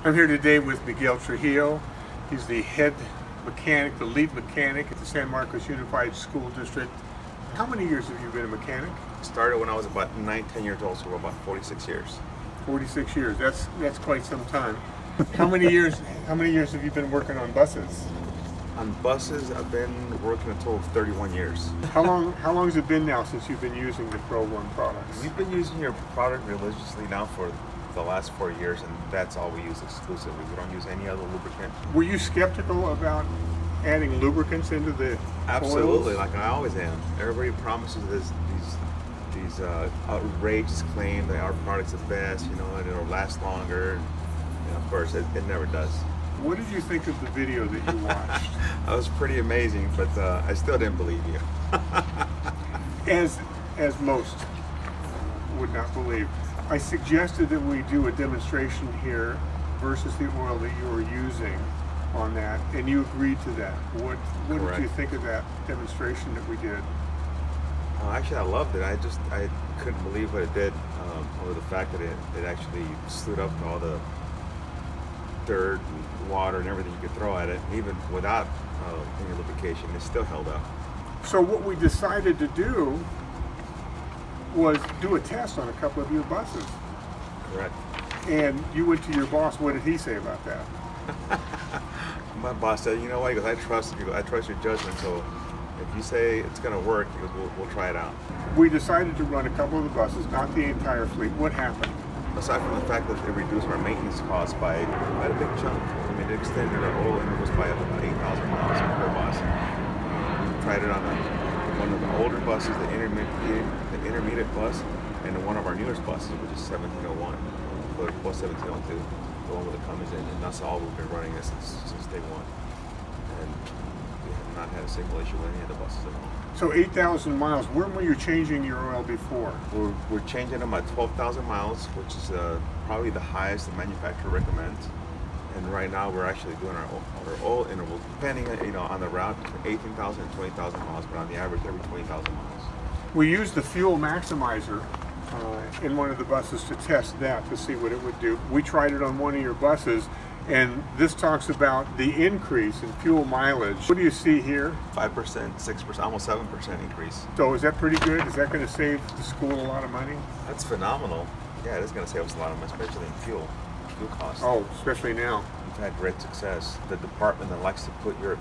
I'm here today with Miguel Trujillo. He's the head mechanic, the lead mechanic at the San Marcos Unified School District. How many years have you been a mechanic? Started when I was about 10 years old, so we're about 46 years. 46 years. That's quite some time. How many years have you been working on buses? On buses, I've been working a total of 31 years. How long has it been now since you've been using the ProOne products? We've been using your product religiously now for the last 4 years, and that's all we use exclusively. We don't use any other lubricant. Were you skeptical about adding lubricants into the Absolutely, oils? like I always am. Everybody promises these outrageous claims that our product's the best, and it'll last longer. And of course, it never does. What did you think of the video that you watched? That was pretty amazing, but I still didn't believe you. As most would not believe. I suggested that we do a demonstration here versus the oil that you were using on that, and you agreed to that. What Correct. did you think of that demonstration that we did? Actually, I loved it. I couldn't believe what it did, over the fact that it actually stood up to all the dirt and water and everything you could throw at it. Even without any lubrication, it still held up. So what we decided to do was do a test on a couple of your buses. Correct. And you went to your boss. What did he say about that? My boss said, "You know what? He goes, I trust you. I trust your judgment. So if you say it's going to work, he goes, we'll try it out." We decided to run a couple of the buses, not the entire fleet. What happened? Aside from the fact that it reduced our maintenance costs by a big chunk, I mean, it extended our oil intervals by about 8,000 miles per bus. We tried it on one of the older buses, the intermediate bus, and one of our newest buses, which is 1701, or 1702, the one with the Cummins engine. That's all we've been running this since day one, and we have not had a single issue with any of the buses at all. So 8,000 miles. When were you changing your oil before? We're changing them at 12,000 miles, which is probably the highest the manufacturer recommends. And right now we're actually doing our oil intervals, depending on the route, between 18,000 and 20,000 miles, but on the average every 20,000 miles. We used the fuel maximizer in one of the buses to test that to see what it would do. We tried it on one of your buses, and this talks about the increase in fuel mileage. What do you see here? 5%, 6%, almost 7% increase. So is that pretty good? Is that going to save the school a lot of money? That's phenomenal. Yeah, it is going to save us a lot of money, especially in fuel costs. Oh, especially now. We've had great success. The department that likes to put your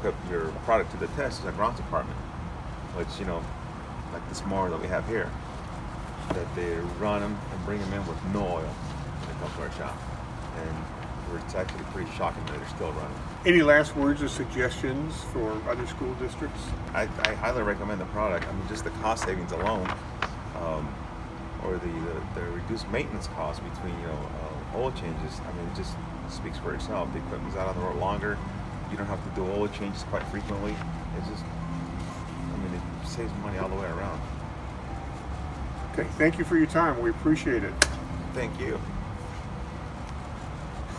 product to the test is our grounds department, which, like this mower that we have here, that they run them and bring them in with no oil when they come to our shop. And it's actually pretty shocking that they're still running. Any last words or suggestions for other school districts? I highly recommend the product. I mean, just the cost savings alone, or the reduced maintenance costs between oil changes. I mean, it just speaks for itself. The equipment's out on the road longer. You don't have to do oil changes quite frequently. It saves money all the way around. Okay, thank you for your time. We appreciate it. Thank you.